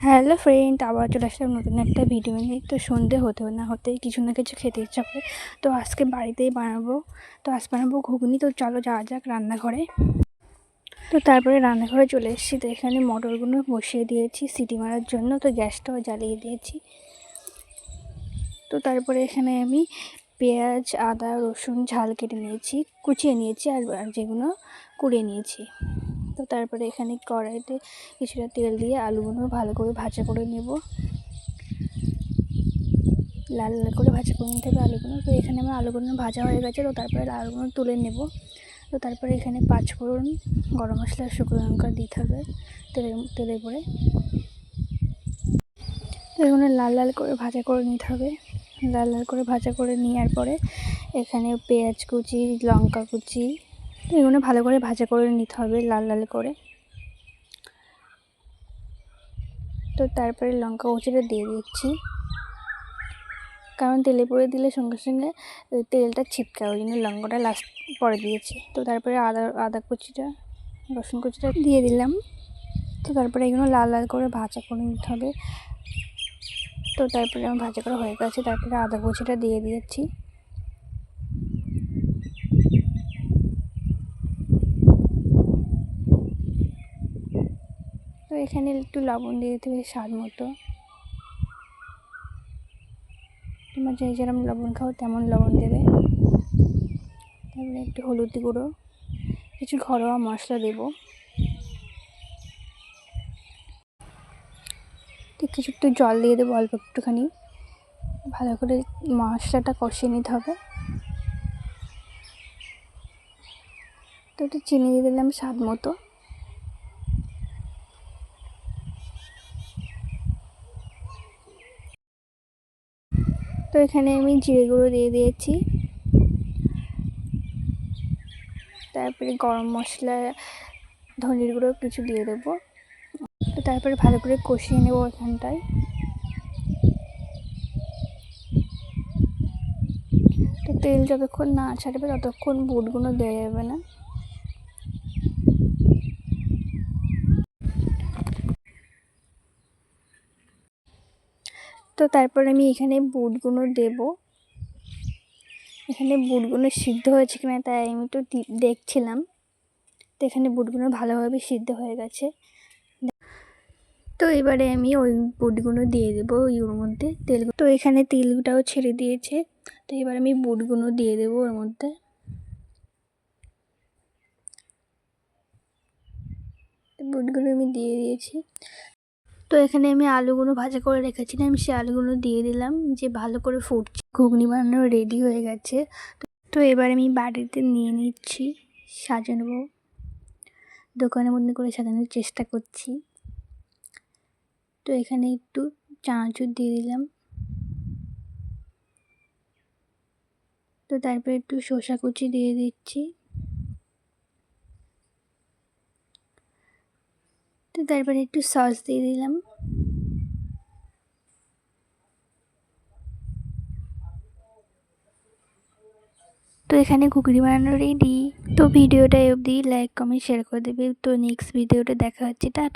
Hello friend, আবার চলে আসলাম নতুন একটা ভিডিও নিয়ে। তো সন্ধে হতে না হতেই কিছু না কিছু খেতে ইচ্ছা করে। তো আজকে বাড়িতেই বানাবো। তো আজ বানাবো ঘুগনি। তো চলো যাওয়া যাক রান্নাঘরে। তো তারপরে রান্নাঘরে চলে এসেছি। তো এখানে মটরগুলো বসিয়ে দিয়েছি সিটি মারার জন্য। তো গ্যাসটাও জ্বালিয়ে দিয়েছি। তো তারপরে এখানে আমি পেঁয়াজ, আদা, রসুন ঝাল কেটে নিয়েছি, কুচিয়ে নিয়েছি, আর যেগুলো কুড়িয়ে নিয়েছি। তো তারপরে এখানে কড়াইতে কিছুটা তেল দিয়ে আলুগুলো ভালো করে ভাজা করে নেব, লাল লাল করে ভাজা করে নিতে হবে আলুগুলো। তো এখানে আমার আলুগুলো ভাজা হয়ে গেছে। তো তারপরে আলুগুলো তুলে নেব। তো তারপরে এখানে 5 ফোড়ন, গরম মশলা, শুকনো লঙ্কা দিতে হবে তেলে পরে। তো এগুলো লাল লাল করে ভাজা করে নিতে হবে। লাল লাল করে ভাজা করে নেওয়ার পরে এখানে পেঁয়াজ কুচি, লঙ্কা কুচি, তো এগুলো ভালো করে ভাজা করে নিতে হবে লাল লাল করে। তো তারপরে লঙ্কা কুচিটা দিয়ে দিচ্ছি, কারণ তেলে পরে দিলে সঙ্গে সঙ্গে তেলটা ছিটকায়, ওই জন্য লঙ্কাটা লাস্ট পরে দিয়েছি। তো তারপরে আদা কুচিটা, রসুন কুচিটা দিয়ে দিলাম। তো তারপরে এগুলো লাল লাল করে ভাজা করে নিতে হবে। তো তারপরে আমার ভাজা করা হয়ে গেছে। তারপরে আদা কুচিটা দিয়ে দিয়েছি। তো এখানে একটু লবণ দিয়ে দিতে হবে স্বাদ মতো। তোমরা যে যেরকম লবণ খাও তেমন লবণ দেবে। তারপরে একটু হলুদ গুঁড়ো, কিছু ঘরোয়া মশলা দেবো। তো কিছু একটু জল দিয়ে দেবো, অল্প একটুখানি। ভালো করে মশলাটা কষিয়ে নিতে হবে। তো একটু চিনি দিয়ে দিলাম স্বাদ মতো। তো এখানে আমি জিরে গুঁড়ো দিয়ে দিয়েছি। তারপরে গরম মশলা, ধনের গুঁড়ো কিছু দিয়ে দেবো। তো তারপরে ভালো করে কষিয়ে নেবো এখানটায়। তো তেল যতক্ষণ না ছাড়বে ততক্ষণ বুটগুলো দেওয়া যাবে না। তো তারপর আমি এখানে বুটগুলো দেব। এখানে বুটগুলো সিদ্ধ হয়েছে কিনা তাই আমি একটু দেখছিলাম। তো এখানে বুটগুলো ভালোভাবে সিদ্ধ হয়ে গেছে। তো এবারে আমি ওই বুটগুলো দিয়ে দেবো ওর মধ্যে তো এখানে তেলটাও ছেড়ে দিয়েছে। তো এবার আমি বুটগুলো দিয়ে দেবো ওর মধ্যে। বুটগুলো আমি দিয়ে দিয়েছি। তো এখানে আমি আলুগুলো ভাজা করে রেখেছিলাম, সে আলুগুলো দিয়ে দিলাম, যে ভালো করে ফুটছে। ঘুগনি বানানো রেডি হয়ে গেছে। তো এবার আমি বাড়িতে নিয়ে নিচ্ছি, সাজানো, দোকানের মধ্যে করে সাজানোর চেষ্টা করছি। তো এখানে একটু চানাচুর দিয়ে দিলাম। তো তারপরে একটু শসা কুচি দিয়ে দিচ্ছি। তো তারপরে একটু সস দিয়ে দিলাম। তো এখানে ঘুগনি বানানো রেডি। তো ভিডিওটা অবধি লাইক কমেন্ট শেয়ার করে দেবে। তো নেক্সট ভিডিওটা দেখা হচ্ছে, টাটা।